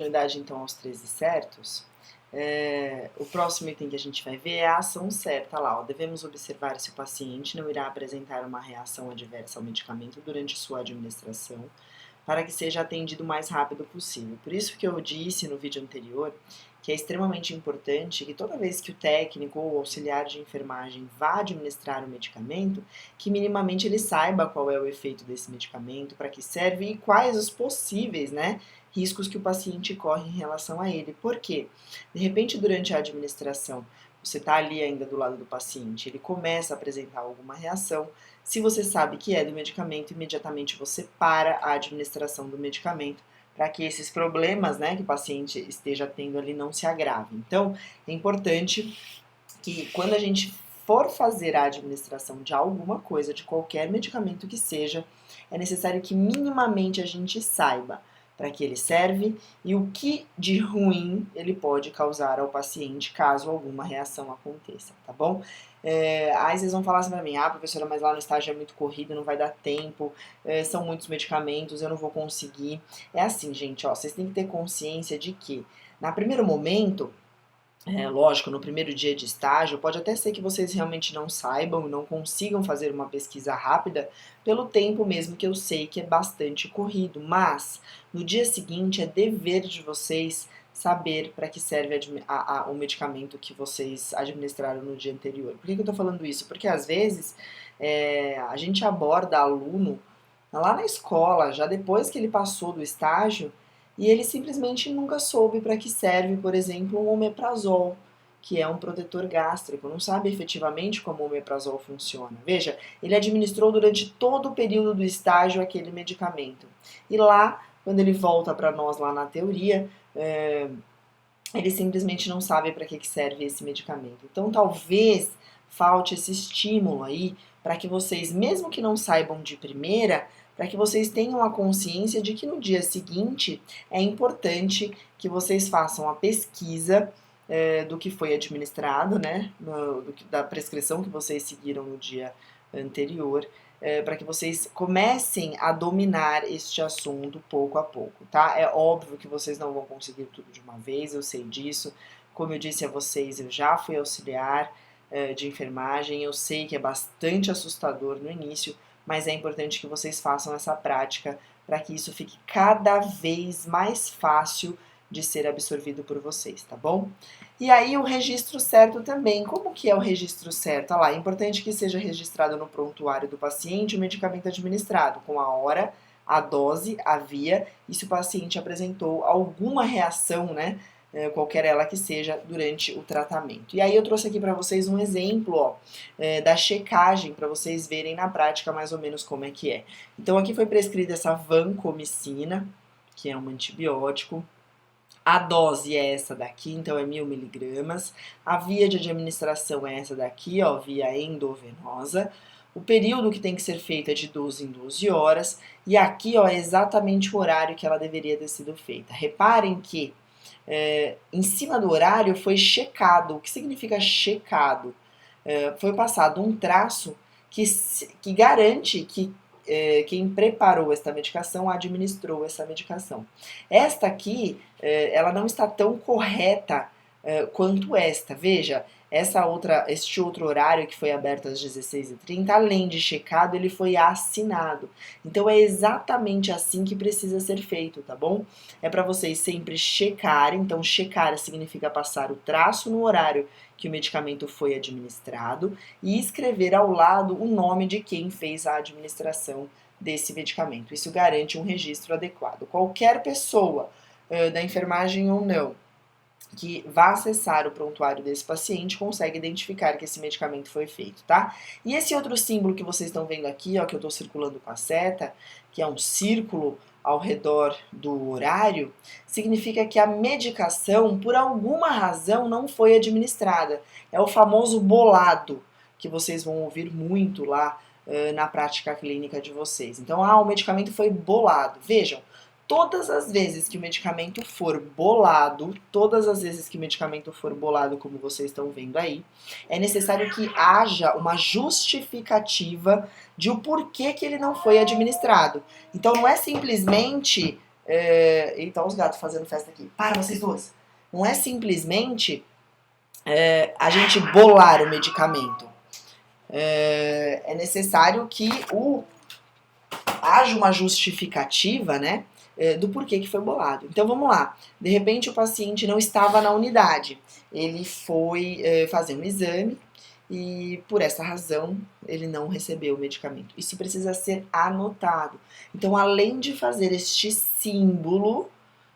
Continuidade então aos 13 certos, o próximo item que a gente vai ver é a ação certa lá, ó. Devemos observar se o paciente não irá apresentar uma reação adversa ao medicamento durante sua administração, para que seja atendido o mais rápido possível. Por isso que eu disse no vídeo anterior que é extremamente importante que toda vez que o técnico ou auxiliar de enfermagem vá administrar o medicamento, que minimamente ele saiba qual é o efeito desse medicamento, para que serve e quais os possíveis, riscos que o paciente corre em relação a ele. Por quê? De repente, durante a administração, você está ali ainda do lado do paciente, ele começa a apresentar alguma reação. Se você sabe que é do medicamento, imediatamente você para a administração do medicamento para que esses problemas, que o paciente esteja tendo ali não se agravem. Então, é importante que quando a gente for fazer a administração de alguma coisa, de qualquer medicamento que seja, é necessário que minimamente a gente saiba para que ele serve e o que de ruim ele pode causar ao paciente caso alguma reação aconteça, tá bom? Aí vocês vão falar assim pra mim, professora, mas lá no estágio é muito corrido, não vai dar tempo, são muitos medicamentos, eu não vou conseguir. É assim, gente, ó, vocês têm que ter consciência de que, no primeiro momento, lógico, no primeiro dia de estágio, pode até ser que vocês realmente não saibam, não consigam fazer uma pesquisa rápida, pelo tempo mesmo que eu sei que é bastante corrido, mas no dia seguinte é dever de vocês saber para que serve o medicamento que vocês administraram no dia anterior. Por que eu estou falando isso? Porque às vezes a gente aborda aluno lá na escola, já depois que ele passou do estágio, e ele simplesmente nunca soube para que serve, por exemplo, um omeprazol, que é um protetor gástrico, não sabe efetivamente como o omeprazol funciona. Veja, ele administrou durante todo o período do estágio aquele medicamento. E lá, quando ele volta para nós lá na teoria, ele simplesmente não sabe para que serve esse medicamento. Então, talvez falte esse estímulo aí para que vocês, mesmo que não saibam de primeira, para que vocês tenham a consciência de que no dia seguinte é importante que vocês façam a pesquisa do que foi administrado, da prescrição que vocês seguiram no dia anterior, para que vocês comecem a dominar este assunto pouco a pouco, tá? É óbvio que vocês não vão conseguir tudo de uma vez, eu sei disso. Como eu disse a vocês, eu já fui auxiliar de enfermagem, eu sei que é bastante assustador no início, mas é importante que vocês façam essa prática para que isso fique cada vez mais fácil de ser absorvido por vocês, tá bom? E aí o registro certo também. Como que é o registro certo? Olha lá, é importante que seja registrado no prontuário do paciente o medicamento administrado, com a hora, a dose, a via, e se o paciente apresentou alguma reação, qualquer ela que seja, durante o tratamento. E aí eu trouxe aqui para vocês um exemplo da checagem, para vocês verem na prática mais ou menos como é que é. Então aqui foi prescrita essa vancomicina, que é um antibiótico. A dose é essa daqui, então é 1000 miligramas. A via de administração é essa daqui, via endovenosa. O período que tem que ser feito é de 12 em 12 horas. E aqui, é exatamente o horário que ela deveria ter sido feita. Reparem que em cima do horário foi checado. O que significa checado? Foi passado um traço que garante que quem preparou esta medicação administrou essa medicação. Esta aqui, ela não está tão correta quanto esta. Veja, este outro horário que foi aberto às 16h30, além de checado, ele foi assinado. Então é exatamente assim que precisa ser feito, tá bom? É para vocês sempre checarem. Então checar significa passar o traço no horário que o medicamento foi administrado e escrever ao lado o nome de quem fez a administração desse medicamento. Isso garante um registro adequado. Qualquer pessoa, da enfermagem ou não, que vá acessar o prontuário desse paciente consegue identificar que esse medicamento foi feito, tá? E esse outro símbolo que vocês estão vendo aqui, que eu estou circulando com a seta, que é um círculo ao redor do horário, significa que a medicação, por alguma razão, não foi administrada. É o famoso bolado, que vocês vão ouvir muito lá na prática clínica de vocês. Então, o medicamento foi bolado. Vejam, todas as vezes que o medicamento for bolado, como vocês estão vendo aí, é necessário que haja uma justificativa de o porquê que ele não foi administrado. Então não é simplesmente Então os gatos fazendo festa aqui. Para vocês duas! Não é simplesmente a gente bolar o medicamento. É necessário que haja uma justificativa, né, do porquê que foi bolado. Então vamos lá. De repente o paciente não estava na unidade. Ele foi fazer um exame e por essa razão ele não recebeu o medicamento. Isso precisa ser anotado. Então, além de fazer este símbolo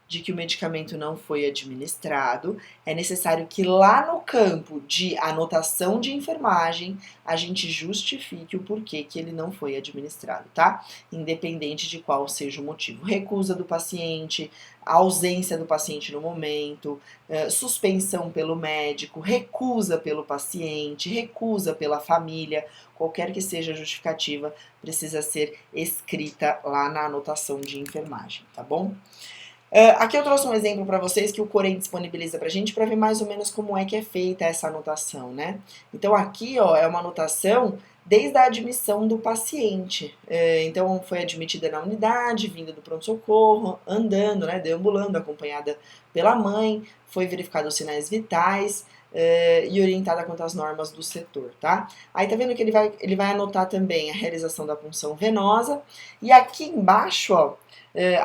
de que o medicamento não foi administrado, é necessário que lá no campo de anotação de enfermagem a gente justifique o porquê que ele não foi administrado, tá? Independente de qual seja o motivo. Recusa do paciente, ausência do paciente no momento, suspensão pelo médico, recusa pelo paciente, recusa pela família, qualquer que seja a justificativa, precisa ser escrita lá na anotação de enfermagem, tá bom? Aqui eu trouxe um exemplo para vocês que o Corém disponibiliza para a gente para ver mais ou menos como é que é feita essa anotação, né? Então aqui, ó, é uma anotação desde a admissão do paciente. Então foi admitida na unidade, vinda do pronto-socorro, andando, né, deambulando, acompanhada pela mãe, foi verificado os sinais vitais e orientada quanto às normas do setor, tá? Aí tá vendo que ele vai anotar também a realização da punção venosa e aqui embaixo, ó,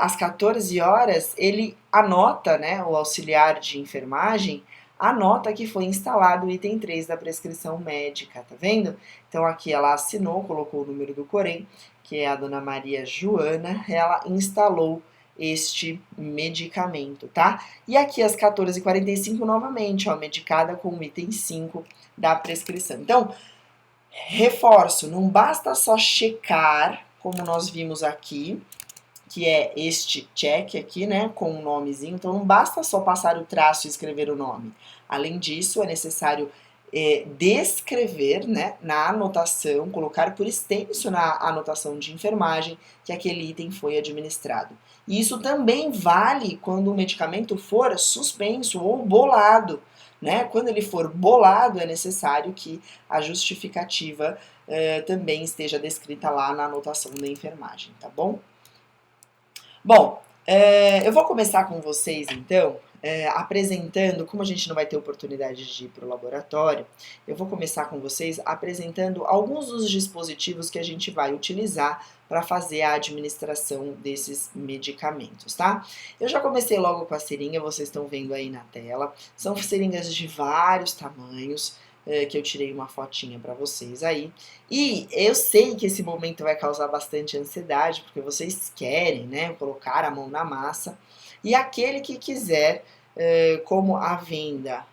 às 14 horas, ele anota, né, o auxiliar de enfermagem, anota que foi instalado o item 3 da prescrição médica, tá vendo? Então aqui ela assinou, colocou o número do Corém, que é a dona Maria Joana, ela instalou este medicamento, tá? E aqui às 14h45 novamente, ó, medicada com o item 5 da prescrição. Então, reforço, não basta só checar, como nós vimos aqui, que é este check aqui, né, com um nomezinho. Então, não basta só passar o traço e escrever o nome. Além disso, é necessário descrever, né, na anotação, colocar por extenso na anotação de enfermagem que aquele item foi administrado. E isso também vale quando o medicamento for suspenso ou bolado, né? Quando ele for bolado, é necessário que a justificativa também esteja descrita lá na anotação da enfermagem, tá bom? Bom, eu vou começar com vocês então, apresentando, como a gente não vai ter oportunidade de ir para o laboratório, eu vou começar com vocês apresentando alguns dos dispositivos que a gente vai utilizar para fazer a administração desses medicamentos, tá? Eu já comecei logo com a seringa, vocês estão vendo aí na tela, são seringas de vários tamanhos, que eu tirei uma fotinha para vocês aí. E eu sei que esse momento vai causar bastante ansiedade, porque vocês querem, né, colocar a mão na massa. E aquele que quiser, como a venda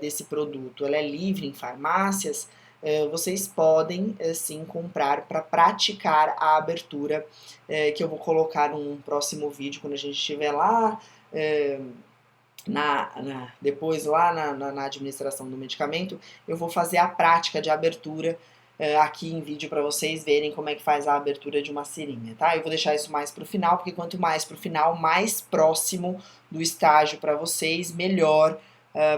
desse produto ela é livre em farmácias, vocês podem sim comprar para praticar a abertura, que eu vou colocar num próximo vídeo, quando a gente estiver lá, depois lá na administração do medicamento, eu vou fazer a prática de abertura aqui em vídeo para vocês verem como é que faz a abertura de uma seringa, tá? Eu vou deixar isso mais pro final, porque quanto mais pro final, mais próximo do estágio para vocês, melhor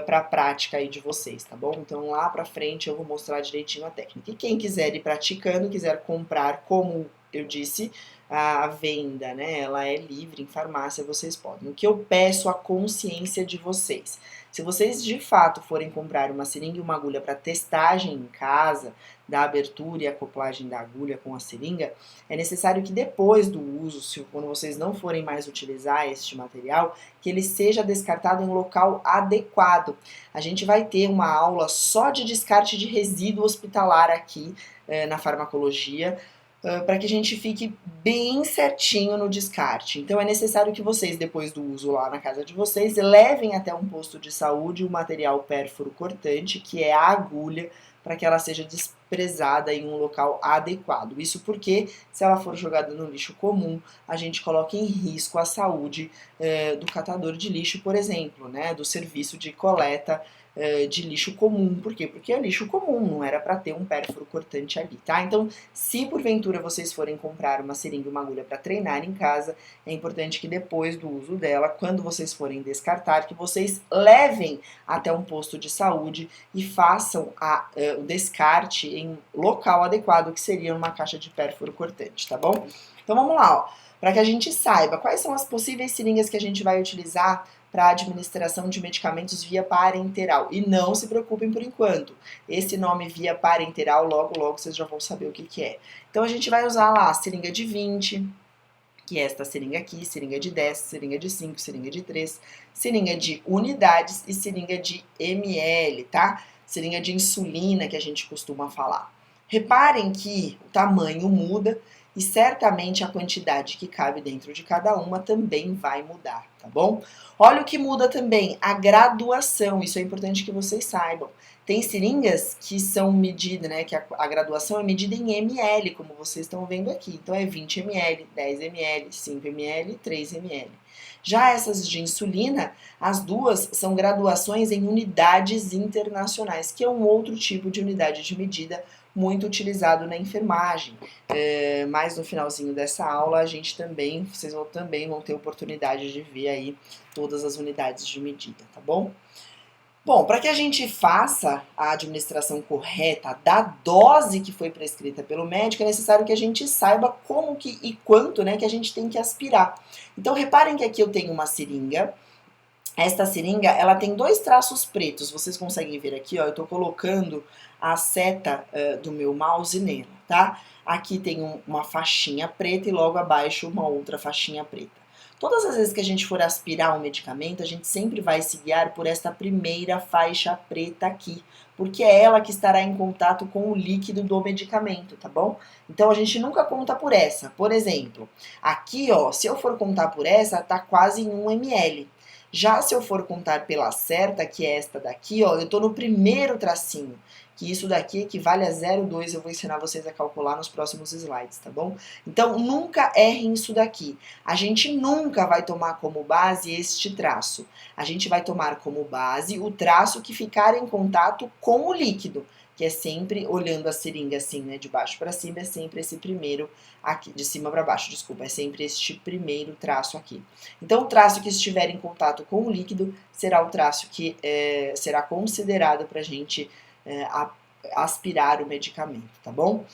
para a prática aí de vocês, tá bom? Então lá pra frente eu vou mostrar direitinho a técnica. E quem quiser ir praticando, quiser comprar, como eu disse, a venda, né, ela é livre em farmácia, vocês podem. O que eu peço a consciência de vocês. Se vocês de fato forem comprar uma seringa e uma agulha para testagem em casa, da abertura e acoplagem da agulha com a seringa, é necessário que depois do uso, quando vocês não forem mais utilizar este material, que ele seja descartado em um local adequado. A gente vai ter uma aula só de descarte de resíduo hospitalar aqui na farmacologia, para que a gente fique bem certinho no descarte. Então é necessário que vocês, depois do uso lá na casa de vocês, levem até um posto de saúde o material pérfuro cortante, que é a agulha, para que ela seja desprezada em um local adequado. Isso porque, se ela for jogada no lixo comum, a gente coloca em risco a saúde do catador de lixo, por exemplo, né, do serviço de coleta de lixo comum. Por quê? Porque é lixo comum, não era para ter um pérfuro cortante ali, tá? Então, se porventura vocês forem comprar uma seringa e uma agulha para treinar em casa, é importante que depois do uso dela, quando vocês forem descartar, que vocês levem até um posto de saúde e façam o descarte em local adequado, que seria uma caixa de pérfuro cortante, tá bom? Então vamos lá, ó. para que a gente saiba quais são as possíveis seringas que a gente vai utilizar para administração de medicamentos via parenteral. E não se preocupem por enquanto, esse nome via parenteral, logo vocês já vão saber o que é. Então a gente vai usar lá a seringa de 20, que é esta seringa aqui, seringa de 10, seringa de 5, seringa de 3, seringa de unidades e seringa de ml, tá? Seringa de insulina que a gente costuma falar. Reparem que o tamanho muda e certamente a quantidade que cabe dentro de cada uma também vai mudar, tá bom? Olha o que muda também, a graduação, isso é importante que vocês saibam. Tem seringas que são medidas, né, que a graduação é medida em ml, como vocês estão vendo aqui. Então é 20 ml, 10 ml, 5 ml, 3 ml. Já essas de insulina, as duas são graduações em unidades internacionais, que é um outro tipo de unidade de medida muito utilizado na enfermagem. Mas no finalzinho dessa aula vocês também vão ter oportunidade de ver aí todas as unidades de medida, tá bom? Bom, para que a gente faça a administração correta da dose que foi prescrita pelo médico, é necessário que a gente saiba como e quanto, né, que a gente tem que aspirar. Então, reparem que aqui eu tenho uma seringa. Esta seringa, ela tem dois traços pretos. Vocês conseguem ver aqui, ó, eu tô colocando a seta do meu mouse nela, tá? Aqui tem uma faixinha preta e logo abaixo uma outra faixinha preta. Todas as vezes que a gente for aspirar um medicamento, a gente sempre vai se guiar por esta primeira faixa preta aqui, porque é ela que estará em contato com o líquido do medicamento, tá bom? Então a gente nunca conta por essa. Por exemplo, aqui, ó, se eu for contar por essa, tá quase em 1 ml. Já se eu for contar pela certa, que é esta daqui, ó, eu tô no primeiro tracinho, que isso daqui equivale a 0,2, eu vou ensinar vocês a calcular nos próximos slides, tá bom? Então, nunca errem isso daqui. A gente nunca vai tomar como base este traço. A gente vai tomar como base o traço que ficar em contato com o líquido, que é sempre, olhando a seringa assim, né, de baixo para cima, é sempre esse primeiro aqui, de cima para baixo, desculpa, é sempre este primeiro traço aqui. Então, o traço que estiver em contato com o líquido será o traço que será considerado para a gente aspirar o medicamento, tá bom?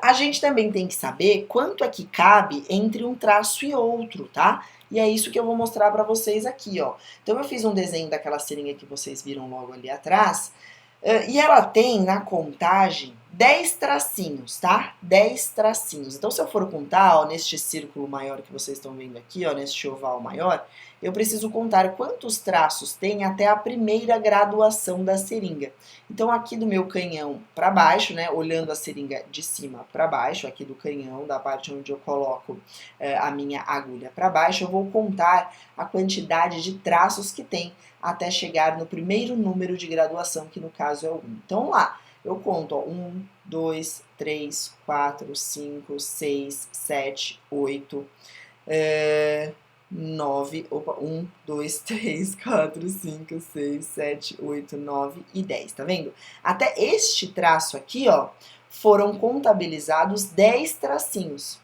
A gente também tem que saber quanto é que cabe entre um traço e outro, tá? E é isso que eu vou mostrar para vocês aqui, ó. Então, eu fiz um desenho daquela seringa que vocês viram logo ali atrás, e ela tem na contagem 10 tracinhos, tá? 10 tracinhos. Então, se eu for contar, ó, neste círculo maior que vocês estão vendo aqui, ó, neste oval maior, eu preciso contar quantos traços tem até a primeira graduação da seringa. Então, aqui do meu canhão para baixo, né, olhando a seringa de cima para baixo, aqui do canhão, da parte onde eu coloco a minha agulha para baixo, eu vou contar a quantidade de traços que tem até chegar no primeiro número de graduação, que no caso é o 1. Então, lá, eu conto, ó, 1, 2, 3, 4, 5, 6, 7, 8, 9, 1, 2, 3, 4, 5, 6, 7, 8, 9 e 10, tá vendo? Até este traço aqui, ó, foram contabilizados 10 tracinhos.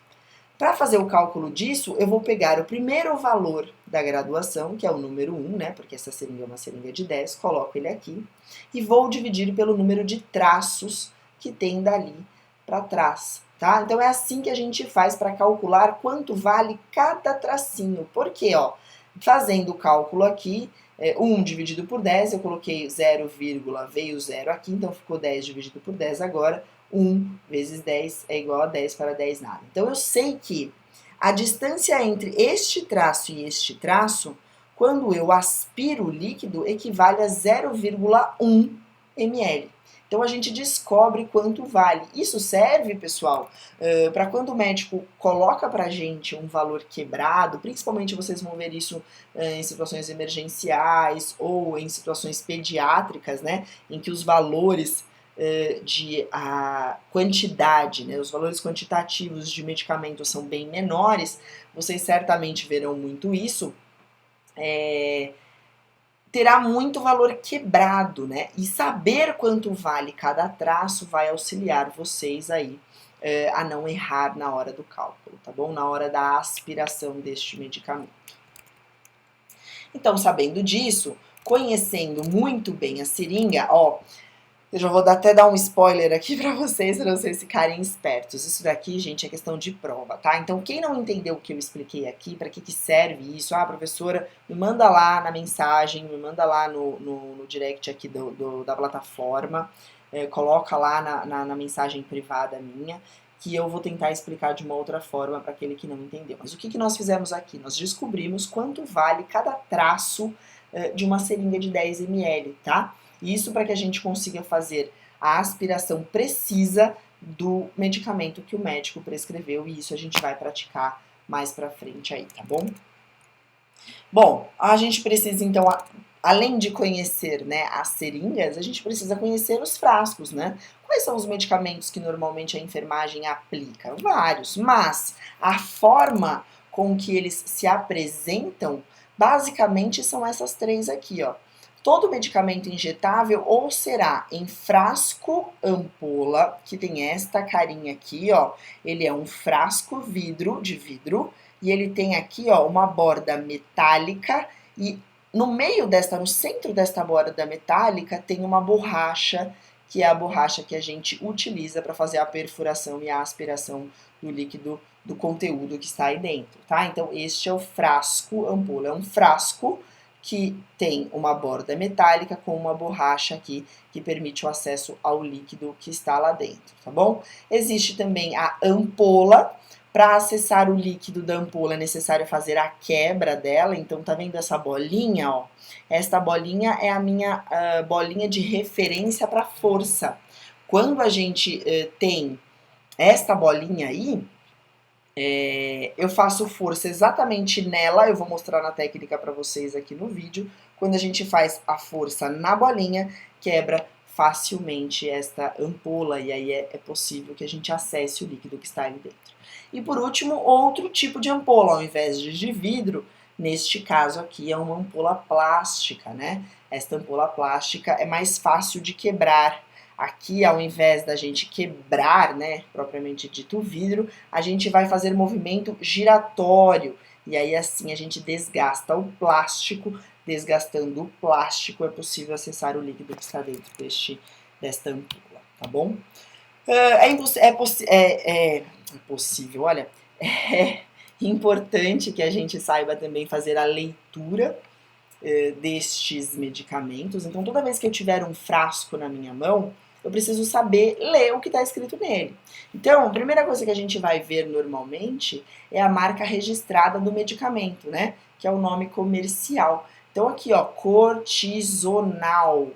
Para fazer o cálculo disso, eu vou pegar o primeiro valor da graduação, que é o número 1, né, porque essa seringa é uma seringa de 10, coloco ele aqui, e vou dividir pelo número de traços que tem dali para trás, tá? Então é assim que a gente faz para calcular quanto vale cada tracinho. Por quê? Ó, fazendo o cálculo aqui, 1 dividido por 10, eu coloquei 0, veio 0 aqui, então ficou 10 dividido por 10 agora. 1 vezes 10 é igual a 10 para 10 nada. Então, eu sei que a distância entre este traço e este traço, quando eu aspiro o líquido, equivale a 0,1 ml. Então, a gente descobre quanto vale. Isso serve, pessoal, para quando o médico coloca para a gente um valor quebrado, principalmente vocês vão ver isso em situações emergenciais ou em situações pediátricas, né, em que os valores de a quantidade, né, os valores quantitativos de medicamentos são bem menores, vocês certamente verão muito isso, terá muito valor quebrado, né? E saber quanto vale cada traço vai auxiliar vocês aí a não errar na hora do cálculo, tá bom? Na hora da aspiração deste medicamento. Então, sabendo disso, conhecendo muito bem a seringa, ó, Eu já vou até dar um spoiler aqui pra vocês ficarem espertos. Isso daqui, gente, é questão de prova, tá? Então, quem não entendeu o que eu expliquei aqui, pra que serve isso? Ah, professora, me manda lá na mensagem, me manda lá no direct aqui da plataforma, coloca lá na mensagem privada minha, que eu vou tentar explicar de uma outra forma para aquele que não entendeu. Mas o que nós fizemos aqui? Nós descobrimos quanto vale cada traço de uma seringa de 10 ml, tá? Isso para que a gente consiga fazer a aspiração precisa do medicamento que o médico prescreveu, e isso a gente vai praticar mais pra frente aí, tá bom? Bom, a gente precisa então, além de conhecer, né, as seringas, a gente precisa conhecer os frascos, né? Quais são os medicamentos que normalmente a enfermagem aplica? Vários, mas a forma com que eles se apresentam, basicamente são essas três aqui, ó. Todo medicamento injetável ou será em frasco ampola, que tem esta carinha aqui, ó. Ele é um frasco de vidro, e ele tem aqui, ó, uma borda metálica e no centro desta borda metálica tem uma borracha, que é a borracha que a gente utiliza para fazer a perfuração e a aspiração do líquido, do conteúdo que está aí dentro, tá? Então, este é o frasco ampola, é um frasco que tem uma borda metálica com uma borracha aqui que permite o acesso ao líquido que está lá dentro, tá bom? Existe também a ampola. Para acessar o líquido da ampola é necessário fazer a quebra dela, então tá vendo essa bolinha, ó? Esta bolinha é a minha bolinha de referência para força. Quando a gente tem esta bolinha aí, eu faço força exatamente nela, eu vou mostrar na técnica para vocês aqui no vídeo. Quando a gente faz a força na bolinha, quebra facilmente esta ampola, e aí é possível que a gente acesse o líquido que está ali dentro. E por último, outro tipo de ampola, ao invés de vidro, neste caso aqui é uma ampola plástica, né? Esta ampola plástica é mais fácil de quebrar. Aqui, ao invés da gente quebrar, né, propriamente dito o vidro, a gente vai fazer movimento giratório. E aí assim a gente desgasta o plástico. Desgastando o plástico é possível acessar o líquido que está dentro desta ampola, tá bom? É possível, olha, é importante que a gente saiba também fazer a leitura destes medicamentos. Então, toda vez que eu tiver um frasco na minha mão, eu preciso saber ler o que está escrito nele. Então, a primeira coisa que a gente vai ver normalmente é a marca registrada do medicamento, né? Que é o nome comercial. Então, aqui, ó, cortisonal.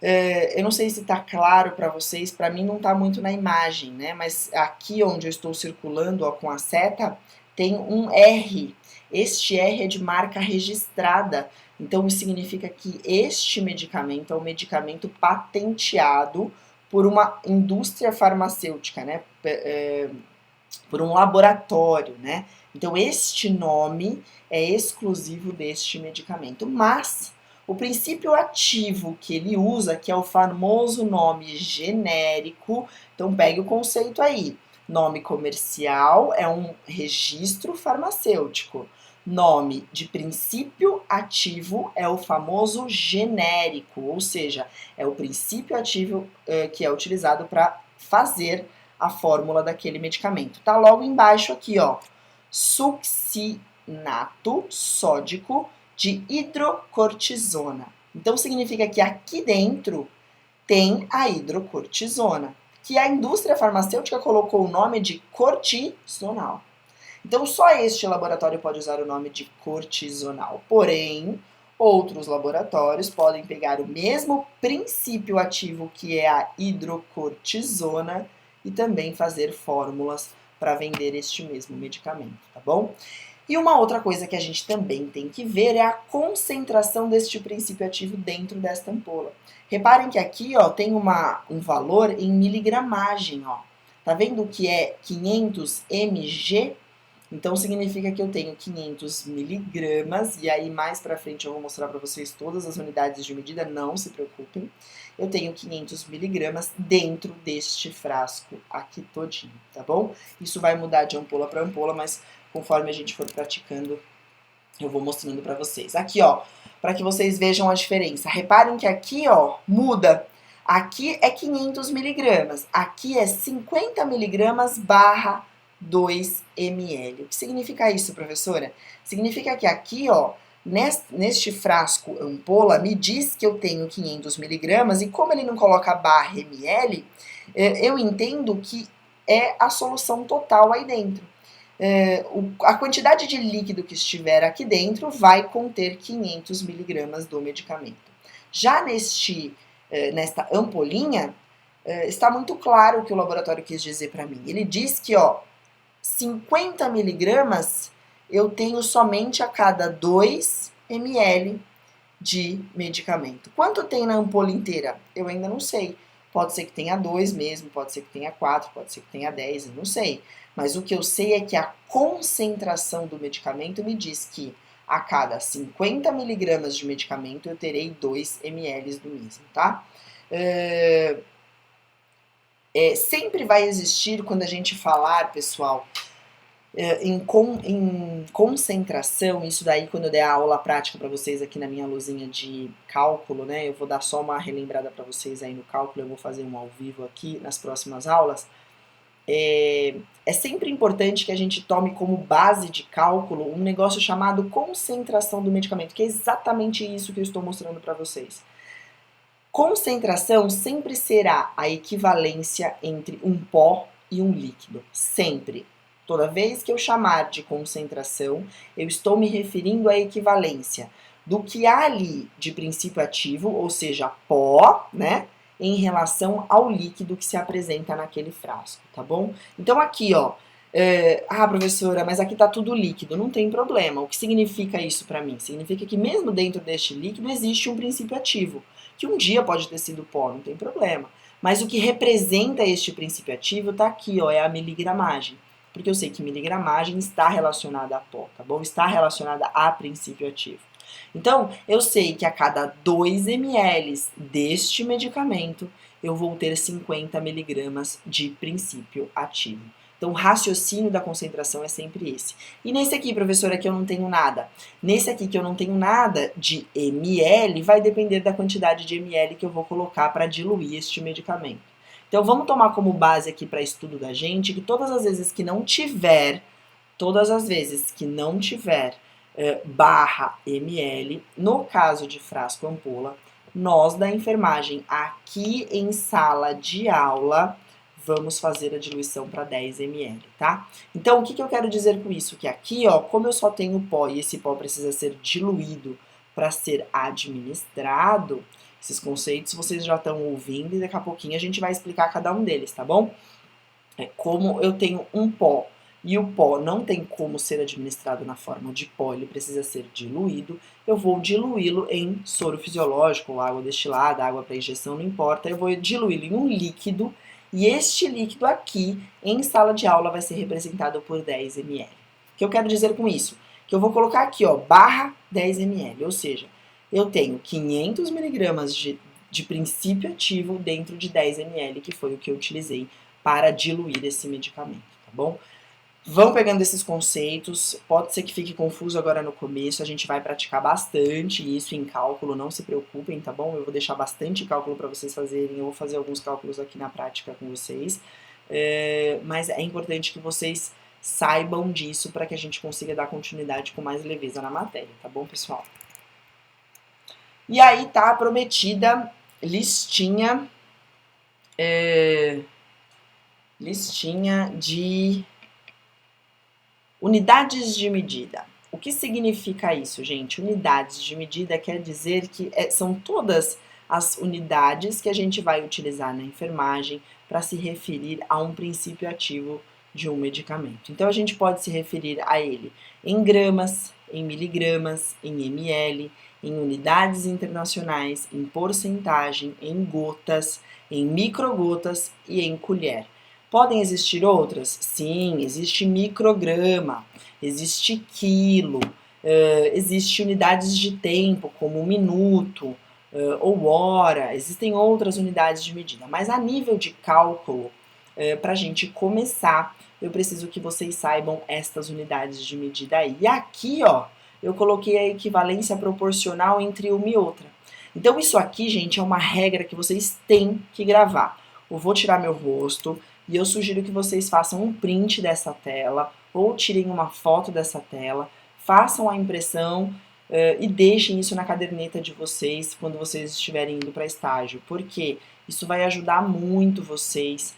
Eu não sei se está claro para vocês, para mim não está muito na imagem, né? Mas aqui onde eu estou circulando, ó, com a seta, tem um R. Este R é de marca registrada. Então, isso significa que este medicamento é um medicamento patenteado por uma indústria farmacêutica, né? Por um laboratório, né? Então, este nome é exclusivo deste medicamento. Mas o princípio ativo que ele usa, que é o famoso nome genérico, então pegue o conceito aí. Nome comercial é um registro farmacêutico. Nome de princípio ativo é o famoso genérico, ou seja, é o princípio ativo que é utilizado para fazer a fórmula daquele medicamento. Tá logo embaixo aqui, ó, succinato sódico de hidrocortisona. Então significa que aqui dentro tem a hidrocortisona, que a indústria farmacêutica colocou o nome de cortisonal. Então só este laboratório pode usar o nome de cortisonal. Porém, outros laboratórios podem pegar o mesmo princípio ativo que é a hidrocortisona e também fazer fórmulas para vender este mesmo medicamento, tá bom? E uma outra coisa que a gente também tem que ver é a concentração deste princípio ativo dentro desta ampola. Reparem que aqui, ó, tem um valor em miligramagem, ó. Tá vendo que é 500 mg? Então significa que eu tenho 500 miligramas, e aí mais pra frente eu vou mostrar pra vocês todas as unidades de medida, não se preocupem. Eu tenho 500 miligramas dentro deste frasco aqui todinho, tá bom? Isso vai mudar de ampola para ampola, mas conforme a gente for praticando, eu vou mostrando pra vocês. Aqui, ó, pra que vocês vejam a diferença. Reparem que aqui, ó, muda. Aqui é 500 miligramas, aqui é 50 miligramas barra 2 ml. O que significa isso, professora? Significa que aqui, ó, neste frasco ampola, me diz que eu tenho 500 miligramas e como ele não coloca barra ml, eu entendo que é a solução total aí dentro. A quantidade de líquido que estiver aqui dentro vai conter 500 miligramas do medicamento. Já nesta ampolinha, está muito claro o que o laboratório quis dizer para mim. Ele diz que, ó, 50 miligramas eu tenho somente a cada 2 ml de medicamento. Quanto tem na ampola inteira? Eu ainda não sei. Pode ser que tenha 2 mesmo, pode ser que tenha 4, pode ser que tenha 10, eu não sei. Mas o que eu sei é que a concentração do medicamento me diz que a cada 50 miligramas de medicamento eu terei 2 ml do mesmo, tá? Sempre vai existir, quando a gente falar, pessoal, em concentração, isso daí quando eu der a aula prática para vocês aqui na minha luzinha de cálculo, né, eu vou dar só uma relembrada para vocês aí no cálculo, eu vou fazer um ao vivo aqui nas próximas aulas. É sempre importante que a gente tome como base de cálculo um negócio chamado concentração do medicamento, que é exatamente isso que eu estou mostrando para vocês. Concentração sempre será a equivalência entre um pó e um líquido, sempre. Toda vez que eu chamar de concentração, eu estou me referindo à equivalência do que há ali de princípio ativo, ou seja, pó, né, em relação ao líquido que se apresenta naquele frasco, tá bom? Então aqui, ó, professora, mas aqui tá tudo líquido, não tem problema. O que significa isso para mim? Significa que mesmo dentro deste líquido existe um princípio ativo, que um dia pode ter sido pó, não tem problema. Mas o que representa este princípio ativo tá aqui, ó, é a miligramagem. Porque eu sei que miligramagem está relacionada a pó, tá bom? Está relacionada a princípio ativo. Então, eu sei que a cada 2 ml deste medicamento, eu vou ter 50 miligramas de princípio ativo. Então, o raciocínio da concentração é sempre esse. E nesse aqui, professora, que eu não tenho nada. Nesse aqui que eu não tenho nada de ml, vai depender da quantidade de ml que eu vou colocar para diluir este medicamento. Então, vamos tomar como base aqui para estudo da gente que todas as vezes que não tiver barra ml, no caso de frasco ampola, nós da enfermagem aqui em sala de aula vamos fazer a diluição para 10 ml, tá? Então, o que eu quero dizer com isso? Que aqui, ó, como eu só tenho pó e esse pó precisa ser diluído para ser administrado, esses conceitos vocês já estão ouvindo e daqui a pouquinho a gente vai explicar cada um deles, tá bom? Como eu tenho um pó e o pó não tem como ser administrado na forma de pó, ele precisa ser diluído, eu vou diluí-lo em soro fisiológico, ou água destilada, água para injeção, não importa, eu vou diluí-lo em um líquido e este líquido aqui, em sala de aula, vai ser representado por 10 ml. O que eu quero dizer com isso? Que eu vou colocar aqui, ó, barra 10 ml, ou seja, eu tenho 500 miligramas de princípio ativo dentro de 10 ml, que foi o que eu utilizei para diluir esse medicamento, tá bom? Vão pegando esses conceitos, pode ser que fique confuso agora no começo, a gente vai praticar bastante isso em cálculo, não se preocupem, tá bom? Eu vou deixar bastante cálculo para vocês fazerem, eu vou fazer alguns cálculos aqui na prática com vocês, mas é importante que vocês saibam disso para que a gente consiga dar continuidade com mais leveza na matéria, tá bom, pessoal? E aí tá a prometida listinha de unidades de medida. O que significa isso, gente? Unidades de medida quer dizer que são todas as unidades que a gente vai utilizar na enfermagem para se referir a um princípio ativo de um medicamento. Então, a gente pode se referir a ele em gramas, em miligramas, em ml, em unidades internacionais, em porcentagem, em gotas, em microgotas e em colher. Podem existir outras? Sim, existe micrograma, existe quilo, existe unidades de tempo, como minuto ou hora, existem outras unidades de medida. Mas a nível de cálculo, para a gente começar, eu preciso que vocês saibam estas unidades de medida aí. E aqui, ó, eu coloquei a equivalência proporcional entre uma e outra. Então isso aqui, gente, é uma regra que vocês têm que gravar. Eu vou tirar meu rosto e eu sugiro que vocês façam um print dessa tela ou tirem uma foto dessa tela, façam a impressão e deixem isso na caderneta de vocês quando vocês estiverem indo para estágio, porque isso vai ajudar muito vocês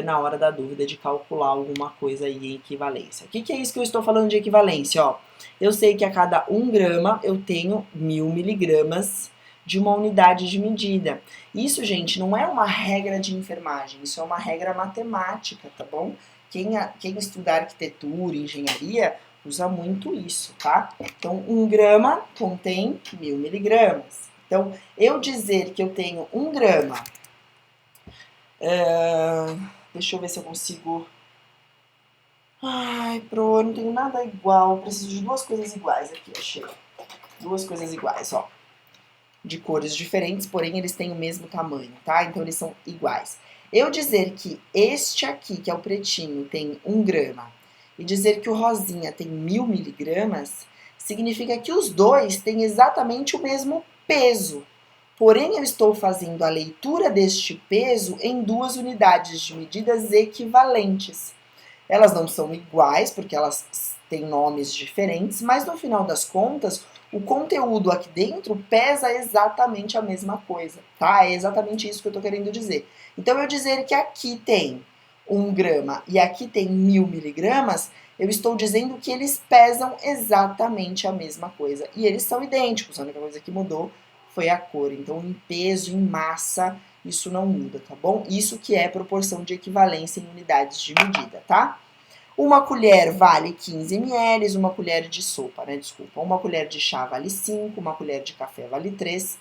na hora da dúvida de calcular alguma coisa aí em equivalência. O que é isso que eu estou falando de equivalência? Ó, eu sei que a cada 1 grama eu tenho 1000 miligramas de uma unidade de medida. Isso, gente, não é uma regra de enfermagem, isso é uma regra matemática, tá bom? Quem estudar arquitetura, engenharia, usa muito isso, tá? Então, 1 grama contém 1000 miligramas. Então, eu dizer que eu tenho 1 grama, deixa eu ver se eu consigo... Ai, pro, eu não tenho nada igual, preciso de 2 coisas iguais aqui, achei. 2 coisas iguais, ó. De cores diferentes, porém eles têm o mesmo tamanho, tá? Então eles são iguais. Eu dizer que este aqui, que é o pretinho, tem 1 grama, e dizer que o rosinha tem 1000 miligramas, significa que os dois têm exatamente o mesmo peso. Porém, eu estou fazendo a leitura deste peso em 2 unidades de medidas equivalentes. Elas não são iguais, porque elas têm nomes diferentes, mas no final das contas, o conteúdo aqui dentro pesa exatamente a mesma coisa, tá? É exatamente isso que eu tô querendo dizer. Então, eu dizer que aqui tem 1 grama e aqui tem 1000 miligramas, eu estou dizendo que eles pesam exatamente a mesma coisa. E eles são idênticos, a única coisa que mudou foi a cor. Então, em peso, em massa, isso não muda, tá bom? Isso que é proporção de equivalência em unidades de medida, tá? Uma colher vale 15 ml, uma colher de sopa, né? Desculpa. Uma colher de chá vale 5, uma colher de café vale 3.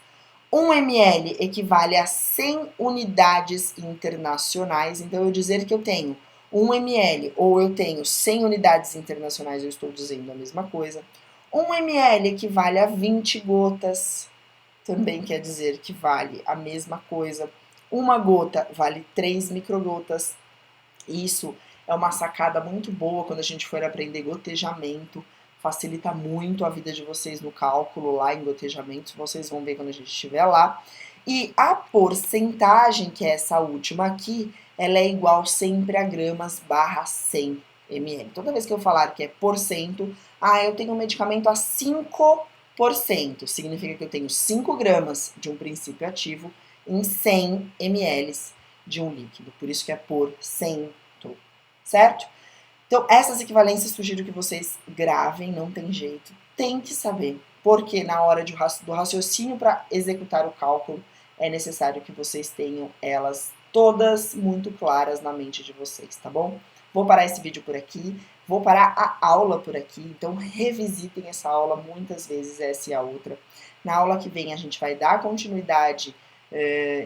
1 ml equivale a 100 unidades internacionais. Então, eu dizer que eu tenho 1 ml ou eu tenho 100 unidades internacionais, eu estou dizendo a mesma coisa. 1 ml equivale a 20 gotas. Também quer dizer que vale a mesma coisa. Uma gota vale 3 microgotas. Isso é uma sacada muito boa quando a gente for aprender gotejamento. Facilita muito a vida de vocês no cálculo lá em gotejamento. Vocês vão ver quando a gente estiver lá. E a porcentagem, que é essa última aqui, ela é igual sempre a gramas barra 100 ml. Toda vez que eu falar que é porcento, eu tenho um medicamento a 5%. Significa que eu tenho 5 gramas de um princípio ativo em 100 ml de um líquido. Por isso que é por cento, certo? Então, essas equivalências sugiro que vocês gravem, não tem jeito. Tem que saber, porque na hora do raciocínio para executar o cálculo, é necessário que vocês tenham elas todas muito claras na mente de vocês, tá bom? Vou parar esse vídeo por aqui, vou parar a aula por aqui, então revisitem essa aula muitas vezes, essa e a outra. Na aula que vem a gente vai dar continuidade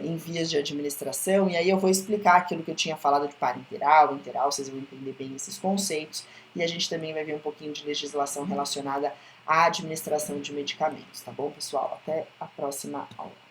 em vias de administração, e aí eu vou explicar aquilo que eu tinha falado de parenteral, interal, vocês vão entender bem esses conceitos, e a gente também vai ver um pouquinho de legislação relacionada à administração de medicamentos, tá bom, pessoal? Até a próxima aula.